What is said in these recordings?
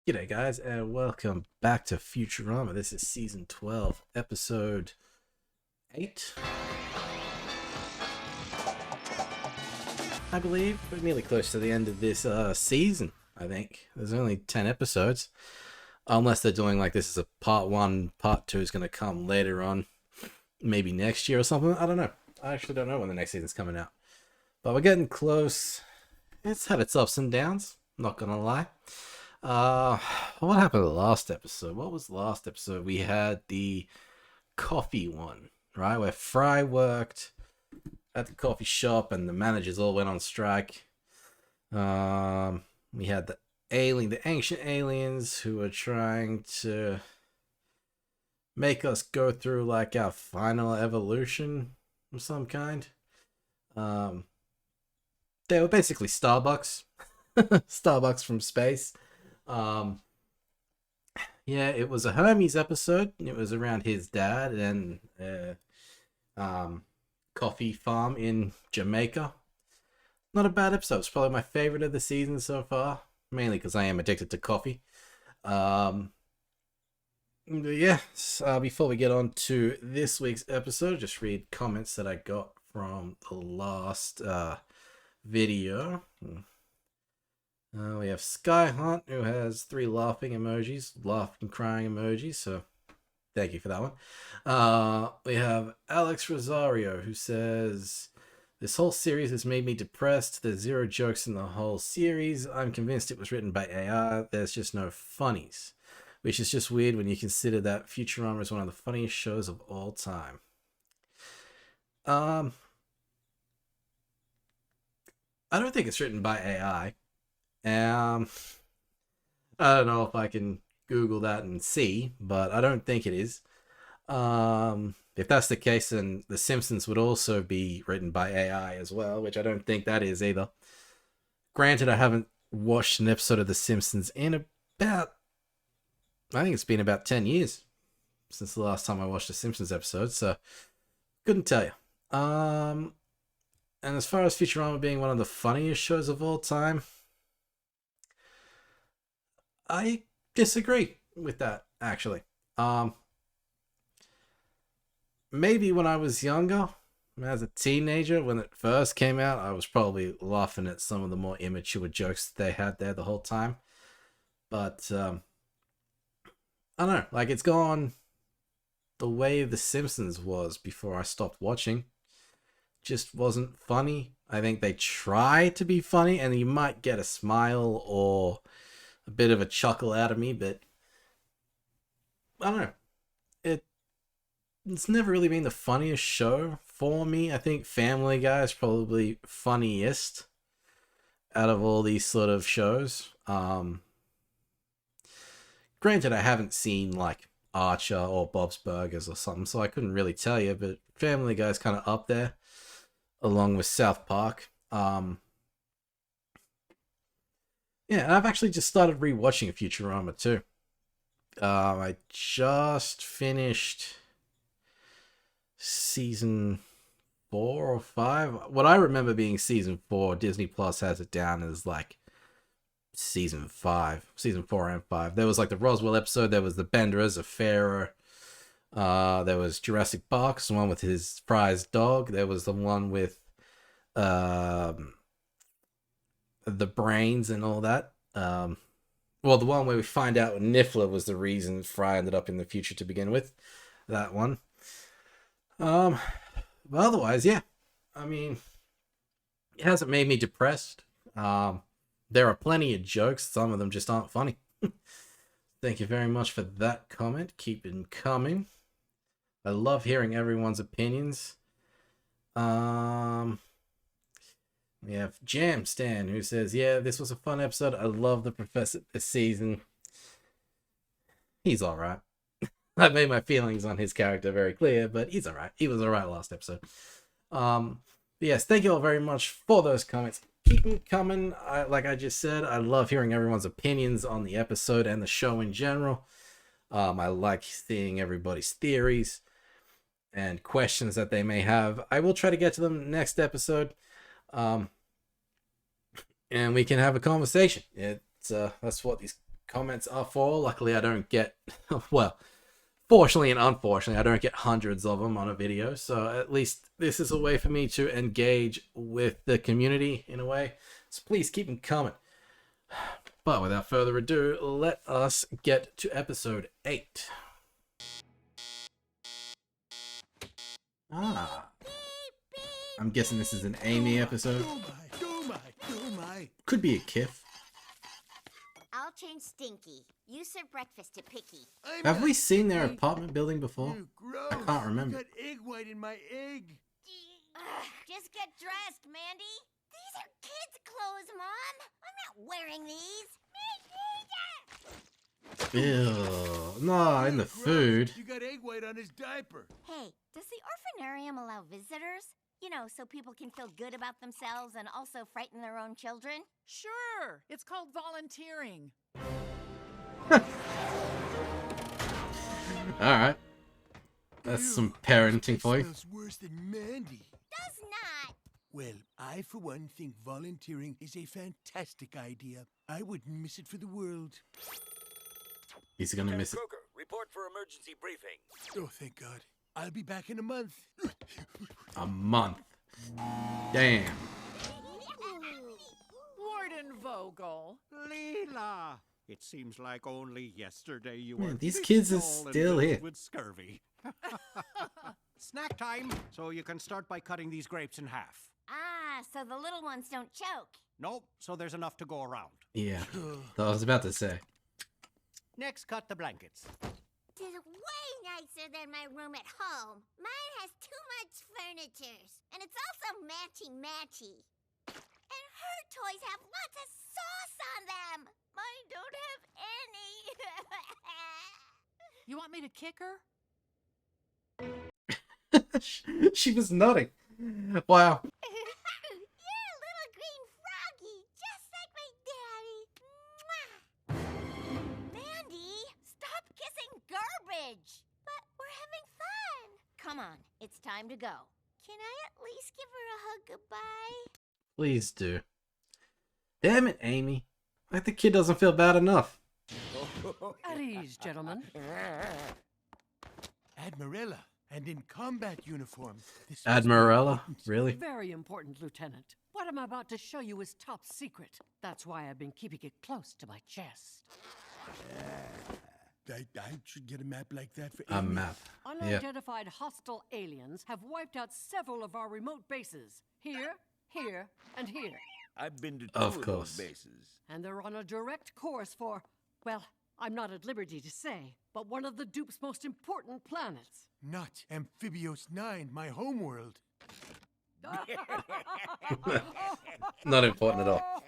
G'day guys and welcome back to Futurama. This is season 12, episode 8. I believe we're nearly close to the end of this season, I think. There's only 10 episodes. Unless they're doing like this is a part 1, part 2 is going to come later on. Maybe next year or something. I don't know. I actually don't know when the next season's coming out. But we're getting close. It's had its ups and downs, not going to lie. What happened to the last episode? What was the last episode? We had the coffee one, right? Where Fry worked at the coffee shop and the managers all went on strike. We had the ancient aliens who were trying to make us go through like our final evolution of some kind. They were basically Starbucks. Starbucks from space. Yeah, it was a Hermes episode. It was around his dad and coffee farm in Jamaica. Not a bad episode. It's probably my favorite of the season so far, mainly because I am addicted to coffee. Yeah, before we get on to this week's episode, just read comments that I got from the last video. We have Sky Hunt, who has 3 laughing emojis, laughing crying emojis, so thank you for that one. We have Alex Rosario, who says, this whole series has made me depressed. There's 0 jokes in the whole series. I'm convinced it was written by AI. There's just no funnies, which is just weird when you consider that Futurama is one of the funniest shows of all time. I don't think it's written by AI. I don't know if I can Google that and see, but I don't think it is. If that's the case, then The Simpsons would also be written by AI as well, which I don't think that is either. Granted, I haven't watched an episode of The Simpsons in about, I think it's been about 10 years since the last time I watched a Simpsons episode, so couldn't tell you. And as far as Futurama being one of the funniest shows of all time, I disagree with that, actually. Maybe when I was younger, as a teenager, when it first came out, I was probably laughing at some of the more immature jokes they had there the whole time. But, I don't know, like, it's gone the way The Simpsons was before I stopped watching. Just wasn't funny. I think they try to be funny, and you might get a smile or a bit of a chuckle out of me, but I don't know. It's never really been the funniest show for me. I think Family Guy is probably funniest out of all these sort of shows. Granted, I haven't seen like Archer or Bob's Burgers or something, so I couldn't really tell you, but Family Guy's kind of up there along with South Park. Yeah, I've actually just started rewatching Futurama too. I just finished season 4 or 5. What I remember being season 4, Disney Plus has it down as like season 5, season 4 and 5. There was like the Roswell episode, there was the Benderers, a Pharaoh. There was Jurassic Park's the one with his prize dog. There was the one with the brains and all that. Well, the one where we find out Niffler was the reason Fry ended up in the future to begin with. That one. But otherwise, yeah. I mean, it hasn't made me depressed. There are plenty of jokes. Some of them just aren't funny. Thank you very much for that comment. Keep it coming. I love hearing everyone's opinions. We have Jam Stan, who says, yeah, this was a fun episode. I love the professor this season. He's alright. I made my feelings on his character very clear, but he's alright. He was alright last episode. Yes, thank you all very much for those comments. Keep them coming. Like I just said, I love hearing everyone's opinions on the episode and the show in general. I like seeing everybody's theories and questions that they may have. I will try to get to them next episode. And we can have a conversation. It's that's what these comments are for. Luckily, I don't get, well, fortunately and unfortunately, I don't get hundreds of them on a video. So at least this is a way for me to engage with the community in a way. So please keep them coming. But without further ado, let us get to episode 8. Ah. I'm guessing this is an Amy episode. Could be a Kif. I'll change Stinky. You serve breakfast to Picky. Have we seen their apartment building before? I can't remember. I got egg white in my egg. Just get dressed, Mandy. These are kids' clothes, Mom. I'm not wearing these. Ew. No, in the food. You got egg white on his diaper. Hey, does the orphanarium allow visitors? You know, so people can feel good about themselves and also frighten their own children? Sure. It's called volunteering. Alright. That's some parenting for you. Smells worse than Mandy. Does not. Well, I for one think volunteering is a fantastic idea. I wouldn't miss it for the world. He's gonna miss it. Croker, report for emergency briefing. Oh, thank God. I'll be back in a month. A month. Damn. Warden Vogel. Leela! It seems like only yesterday you Man, were these kids are all still in here. with scurvy. Snack time! So you can start by cutting these grapes in half. Ah, so the little ones don't choke. Nope, so there's enough to go around. Yeah. I was about to say. Next, cut the blankets. This is way nicer than my room at home. Mine has too much furniture, and it's also matchy-matchy. And her toys have lots of sauce on them. Mine don't have any. You want me to kick her? She was nodding. Wow. You're a little green froggy, just like my daddy. Mwah. Mandy, stop kissing garbage. But we're having fun. Come on, it's time to go. Can I at least give her a hug goodbye? Please do. Damn it, Amy. Like the kid doesn't feel bad enough. At ease, gentlemen. Admirella, and in combat uniform. This was Admirella? important. Really? Very important, Lieutenant. What I'm about to show you is top secret. That's why I've been keeping it close to my chest. I should get a map like that for A Amy. map. Yeah. Unidentified hostile aliens have wiped out several of our remote bases. Here, here, and here. I've been to two Of of course. those bases. And they're on a direct course for, well, I'm not at liberty to say, but one of the dupe's most important planets. Not Amphibios 9, my homeworld. Not important at all.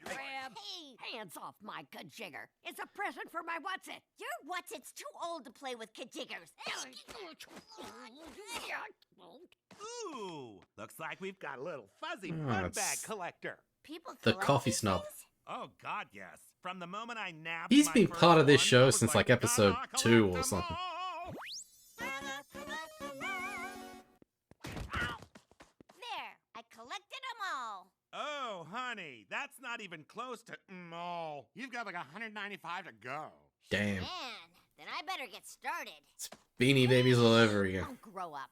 Grab. Hey, Hands off my kajigger. It's a present for my what's-it. your what's-it's too old to play with kajiggers. Ooh, looks like we've got a little fuzzy Oh, fun it's bag collector. People The collect coffee these snob. things? Oh God, yes. From the moment I nabbed He's my been first part of this one, show I was since like episode "Gotta 2 collect or 'em something. all." There, I collected them all. Oh, honey, that's not even close to all. You've got like 195 to go. Damn. Man, then I better get started. It's Beanie Babies all over again. Don't grow up.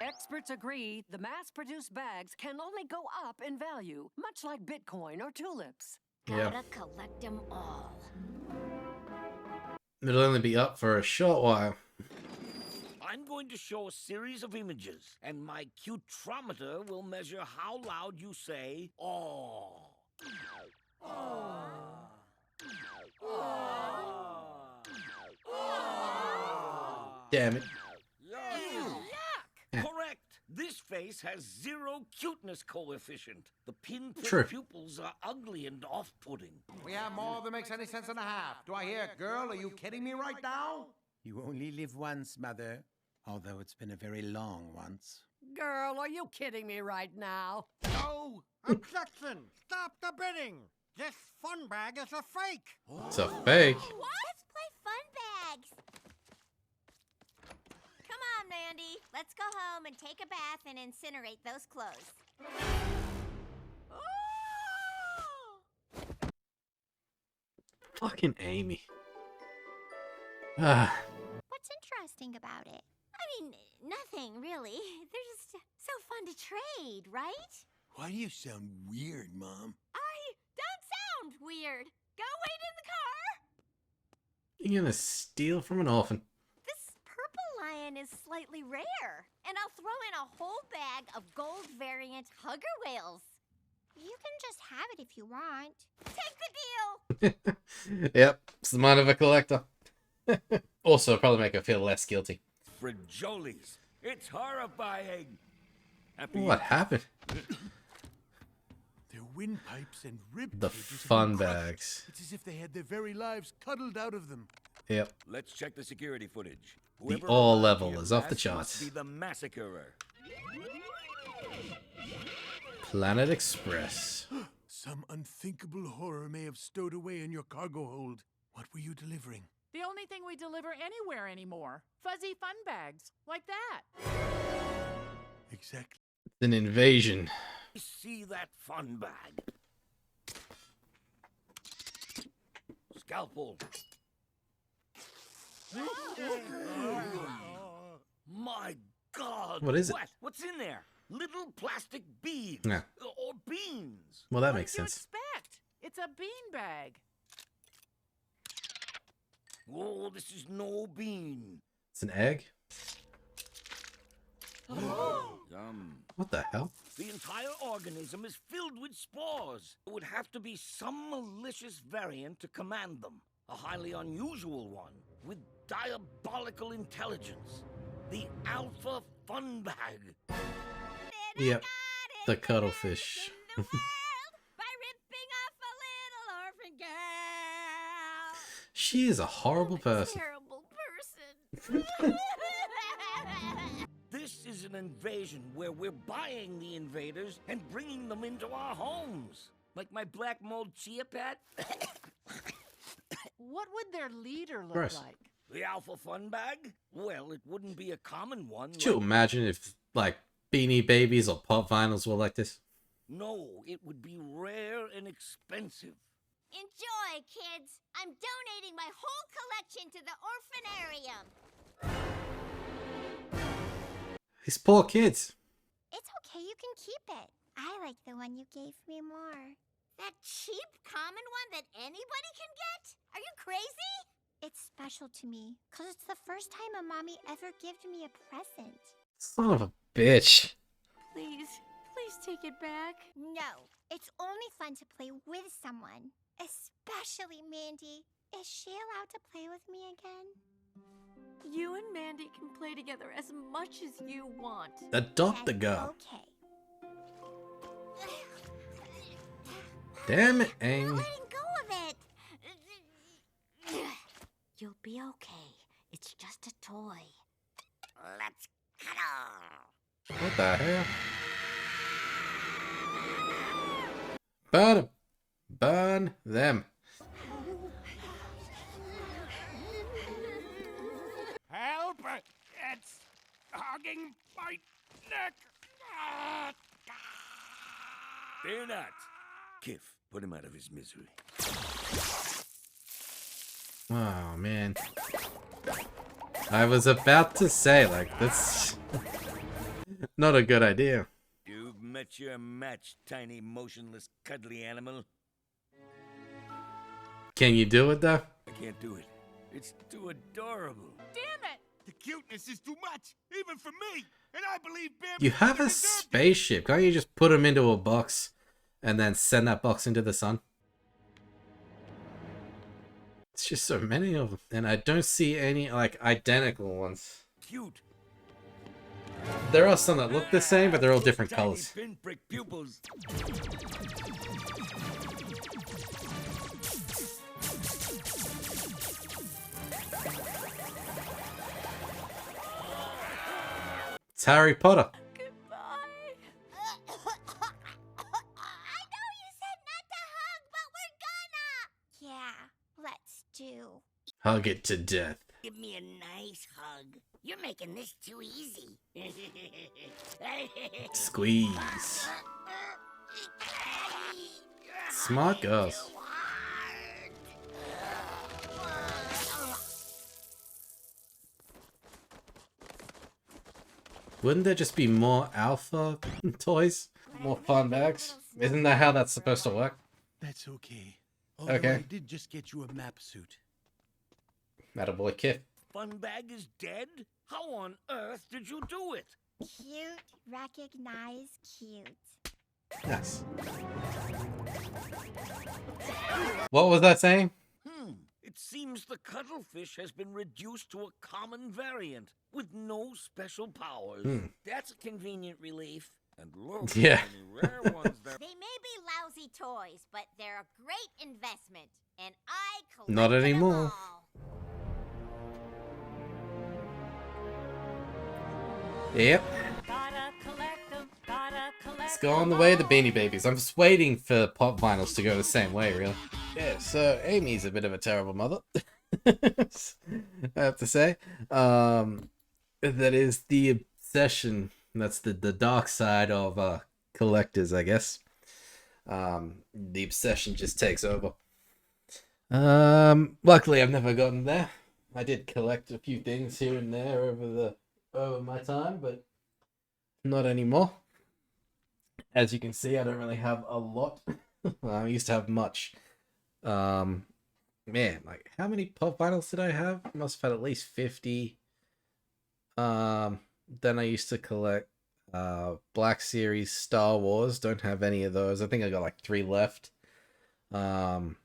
Experts agree the mass-produced bags can only go up in value, much like Bitcoin or tulips. Yeah. Gotta collect them all. It'll only be up for a short while. I'm going to show a series of images, and my Cutrometer will measure how loud you say, "Oh." Damn it. Correct. This face has 0 cuteness coefficient. The pinprick True. pupils are ugly and off-putting. We have more than makes any sense and a half. Do I hear, girl? Are you kidding me right now? You only live once, Mother. Although it's been a very long once. Girl, are you kidding me right now? No! Objection! Stop the bidding! This fun bag is a fake! It's a fake. Let's play fun bags. Come on, Mandy. Let's go home and take a bath and incinerate those clothes. Fucking Amy. Ah. What's interesting about it? I mean, nothing really. They're just so fun to trade, right? Why do you sound weird, Mom? I don't sound weird. Go wait in the car. You're gonna steal from an orphan. This purple lion is slightly rare, and I'll throw in a whole bag of gold variant hugger whales. You can just have it if you want. Take the deal. Yep, it's the mind of a collector. Also, probably make her feel less guilty. Frajolies. It's horrifying. Happy What happened? Their windpipes and rib The cages have fun been crushed. bags. It's as if they had their very lives cuddled out of them. Yep. Let's check the security footage. The Whoever all arrived level here is off the last charts. must be the massacrer. Planet Express. Some unthinkable horror may have stowed away in your cargo hold. What were you delivering? The only thing we deliver anywhere anymore. Fuzzy fun bags. Like that. Exactly. It's an invasion. See that fun bag? Scalpel. My God! What is it? What's in there? Little plastic beads. Yeah. Or beans. Well, that What makes did you sense. expect? It's a bean bag. Oh, this is no bean. It's an egg? Yum. What the hell? The entire organism is filled with spores. It would have to be some malicious variant to command them. A highly unusual one with diabolical intelligence. The Alpha Fun Bag. Yep. The cuttlefish. In the world by ripping off a little orphan girl. She is a horrible person. Terrible person. This is an invasion where we're buying the invaders and bringing them into our homes. Like my black mold chia pet. What would their leader look Gross. like? The Alpha Fun Bag? Well, it wouldn't be a common one. Could you imagine if, like, Beanie Babies or pop vinyls were like this? No, it would be rare and expensive. Enjoy, kids. I'm donating my whole collection to the orphanarium. These poor kids. It's okay, you can keep it. I like the one you gave me more. That cheap, common one that anybody can get? Are you crazy? It's special to me, because it's the first time a mommy ever gave me a present. Son of a bitch. Please take it back. No, it's only fun to play with someone. Especially Mandy. Is she allowed to play with me again? You and Mandy can play together as much as you want. Adopt the Then girl. Okay. Damn it, Amy. I'm letting go of it. You'll be okay. It's just a toy. Let's cuddle. What the hell? Burn them. Burn them. Help! It's hugging my neck. Fear not. Kif, put him out of his misery. Oh, man. I was about to say, like, that's not a good idea. You've met your match, tiny, motionless, cuddly animal. Can you do it, though? I can't do it. It's too adorable. Damn it! The cuteness is too much, even for me. And I believe Bambi You have a deserved it. spaceship. Can't you just put them into a box and then send that box into the sun? It's just so many of them. And I don't see any, like, identical ones. Cute. There are some that look the same, but they're all different Tiny colors. pinprick pupils. It's Harry Potter. Goodbye. I know you said not to hug, but we're gonna. Yeah, let's do. Hug it to death. Give me a nice hug. You're making this too easy. Squeeze. Smart girls. Wouldn't there just be more alpha toys? More fun bags? Isn't that how that's supposed to work? That's okay. Although Okay. I did just get you a map suit. Attaboy Kif. Funbag is dead? How on earth did you do it? Cute, recognize cute. Nice. What was that saying? It seems the cuttlefish has been reduced to a common variant with no special powers. That's a convenient relief. And look Yeah. how many rare ones there. They may be lousy toys, but they're a great investment, and I collect Not them anymore. all. Yep. It's going the way of the Beanie Babies. I'm just waiting for pop vinyls to go the same way, really. Yeah, so Amy's a bit of a terrible mother. I have to say. That is the obsession. That's the dark side of collectors, I guess. The obsession just takes over. Luckily I've never gotten there. I did collect a few things here and there over my time, but not anymore. As you can see, I don't really have a lot. I used to have much. Man, like how many pop vinyls did I have? I must have had at least 50. Then I used to collect Black Series Star Wars. Don't have any of those. I think I got like 3 left. Pokemon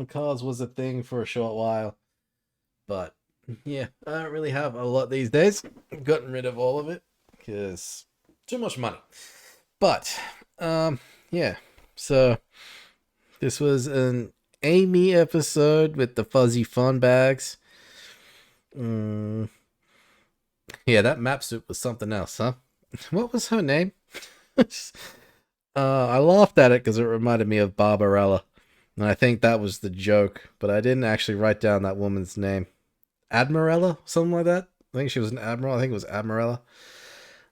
cards was a thing for a short while, but yeah, I don't really have a lot these days. I've gotten rid of all of it because too much money. But yeah, so this was an Amy episode with the fuzzy fun bags. Yeah, that map suit was something else, huh? What was her name? I laughed at it because it reminded me of Barbarella. And I think that was the joke, but I didn't actually write down that woman's name. Admirella? Something like that? I think she was an admiral. I think it was Admirella.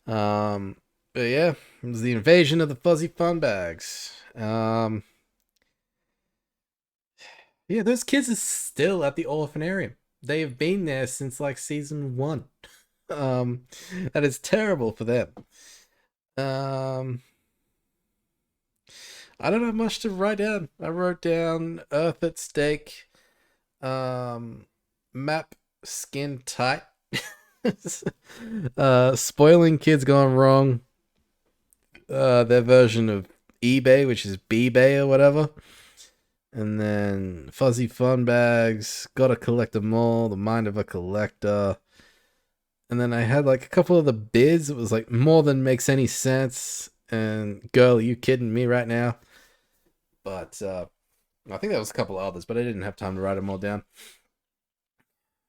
But yeah, it was the invasion of the fuzzy fun bags. Yeah, those kids are still at the orphanarium. They have been there since like season 1. That is terrible for them. I don't have much to write down. I wrote down Earth at Stake, map skin tight, spoiling kids gone wrong, their version of eBay, which is B-Bay or whatever, and then fuzzy fun bags, gotta collect them all, the mind of a collector. And then I had like a couple of the bids. It was like more than makes any sense. And girl, are you kidding me right now? But I think that was a couple of others, but I didn't have time to write them all down.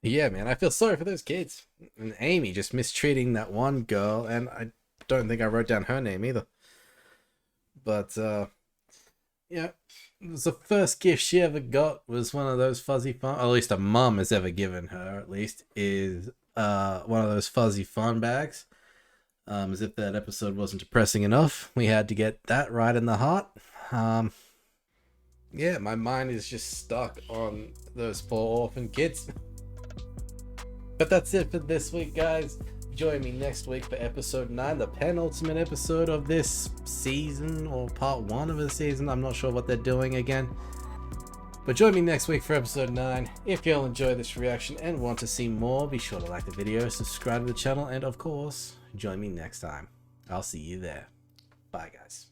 Yeah, man, I feel sorry for those kids. And Amy just mistreating that one girl, and I don't think I wrote down her name either. But yeah, it was the first gift she ever got was one of those fuzzy fun, or at least a mum has ever given her, at least, is one of those fuzzy fun bags. As if that episode wasn't depressing enough, we had to get that right in the heart. Yeah, my mind is just stuck on those 4 orphan kids. But that's it for this week, guys. Join me next week for episode 9, the penultimate episode of this season, or part 1 of the season. I'm not sure what they're doing again. But join me next week for episode 9. If you'll enjoy this reaction and want to see more, be sure to like the video, subscribe to the channel, and of course, join me next time. I'll see you there. Bye, guys.